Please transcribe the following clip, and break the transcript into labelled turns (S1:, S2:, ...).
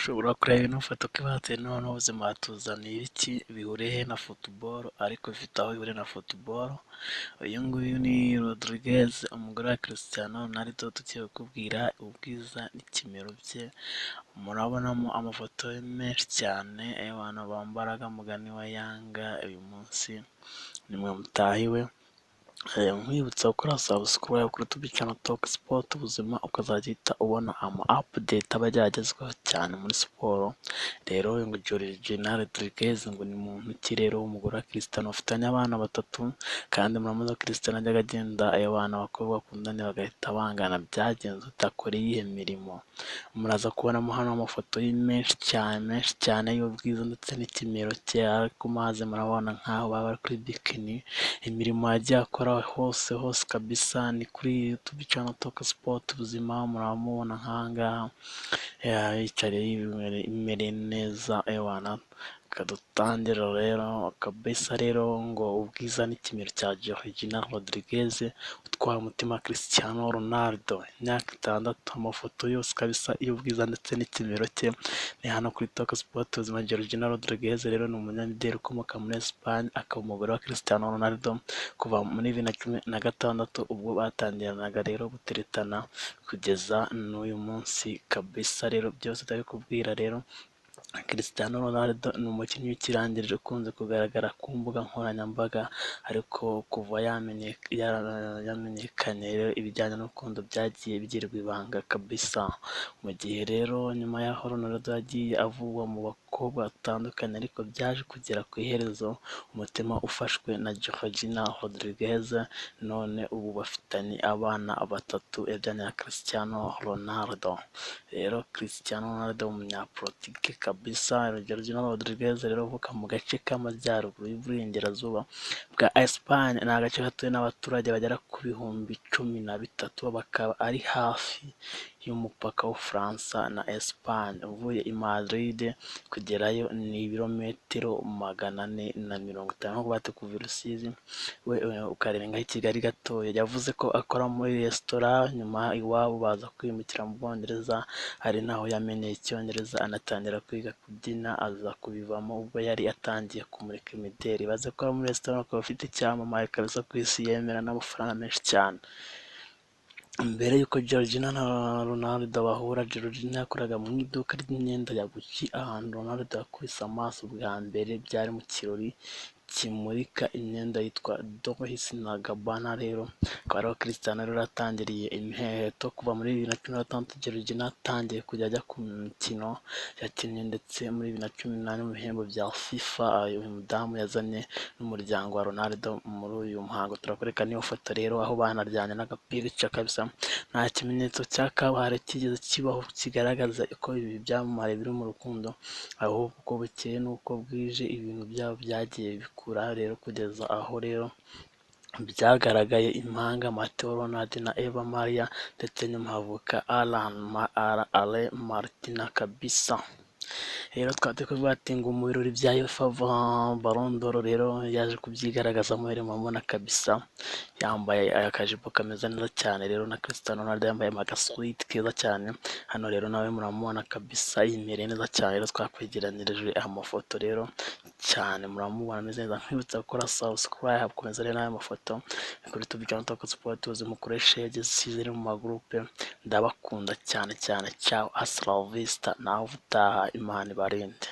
S1: ushobora kureba ino foto ko ibateye noneho ubuzima batuzaniye iki bihuriye he na football, ariko bifite aho bihuriye na football. Uyu nguyu ni Rodriguez, umugore wa Cristiano Ronaldo, tugiye kukubwira ubwiza n'ikimero bye. Murabonamo amafoto menshi cyane y'abantu bambaraga mugani wa Yanga. Uyu munsi nimwe mutahiwe. Nkwibutsa gukora subscribe kuri YouTube channel Talk Sport ubuzima, ukazajya uhita ubona ama update aba yagezweho cyane muri siporo. Rero ngo Original Rodriguez ngo ni muntu ki rero w'umugore wa Cristiano, ufitanye abana batatu, kandi muramaze ko Cristiano ajyaga agenda abana bakobwa bakundanye bagahita bangana. Byagenze utakora iyihe mirimo? Muraza kubonamo hano amafoto menshi cyane y'ubwiza ndetse n'ikimero cye, ariko mazi murabona nkaho baba bari kuri bikini. Imirimo yagiye akora hose kabisa ni kuri YouTube channel Talk Sport ubuzima. Muramubona nkangaha yicariye imereye neza ewana. Kadutangira rero kabisa. Rero ngo ubwiza n'ikimero cya Original Rodriguez utwara umutima Cristiano Ronaldo, imyaka 6, amafoto yose kabisa y'ubwiza ndetse n'ikimero cye ni hano kuri Talk Sport ubuzima. Original Rodriguez rero ni umunyamideli ukomoka muri Espagne, akaba umugore wa Cristiano Ronaldo kuva muri 2016 ubwo batangiranaga rero guteretana kugeza n'uyu munsi kabisa. Rero byose ndabikubwira. Rero Cristiano Ronaldo ni umukinnyi w'ikirangirire ukunze kugaragara ku mbuga nkoranyambaga, ariko kuva yamenyekanye rero ibijyanye n'urukundo byagiye bigirwa ibanga kabisa. Mu gihe rero nyuma y'aho Ronaldo yagiye avugwa mu bakobwa batandukanye, ariko byaje kugera ku iherezo umutima ufashwe na Original Rodriguez. None ubu bafitanye abana 3 yabyaranye na Cristiano Ronaldo. Rero Cristiano Ronaldo umunyapolitike kabisa. Original Rodriguez rero uvuka mu gace k'amajyaruguru y'uburengerazuba bwa Espagne. Ni agace gatuwe n'abaturage bagera ku bihumbi 13, bakaba ari hafi y'umupaka w'Ubufaransa na Espagne. Uvuye i Madrid kugerayo ni ibirometero 450, nko bate kuva i Rusizi we ukarengaho i Kigali gatoya. Yavuze ko akora muri resitora, nyuma iwabo baza kwimukira mu Bwongereza, ari naho yamenyeye Icyongereza anatangira kwiga kubyina, aza kubivamo ubwo yari atangiye kumurika imideli. Baze ko muri resitora akaba afite icyamamare kabisa ku isi, yemera n'amafaranga menshi cyane. Mbere y'uko Georgina na Ronaldo bahura, Georgina yakoraga mu iduka ry'imyenda ya Gucci, ahantu Ronaldo yakubise amaso bwa mbere byari mu kirori kimurika imyenda yitwa Dolce & Gabbana. Rero akaba ariho Cristiano rero atangiriye imiheto. Kuva muri 2016 Georgina atangiye kujya ajya ku mikino yakinnye, ndetse muri 2018 mu bihembo bya FIFA uyu mudamu yazanye n'umuryango wa Ronaldo muri uyu muhango. Turakwereka niyo foto rero aho banaryanye n'agapira kabisa. Nta kimenyetso cya kabare kigeze kibaho kigaragaza ko ibi byamamare biri mu rukundo, ahubwo uko bukeye n'uko bwije ibintu byabo byagiye bikura rero, kugeza aho rero byagaragaye impanga Matteo Ronaldo na Eva Maria, ndetse nyuma havuka Ale Martina kabisa. Rero twari kuvuga ati ngo mu birori bya UEFA Ballon d'Or rero yaje kubyigaragaza muri mabona kabisa, yambaye akajipo kameze neza cyane. Rero na Cristiano Ronaldo yambaye agasweet keza cyane. Hano rero nawe muramubona kabisa yimereye neza cyane. Rero twakwegeranirije amafoto rero cyane, muramubona ameze neza. Nkwibutsa gukora subscribe, komeza rero n'aya mafoto kuri YouTube channel Talk Sport mukoreshe yageze mu magroupe. Ndabakunda cyane. Ciao, hasta la vista, naho utaha, Imana ibarinde.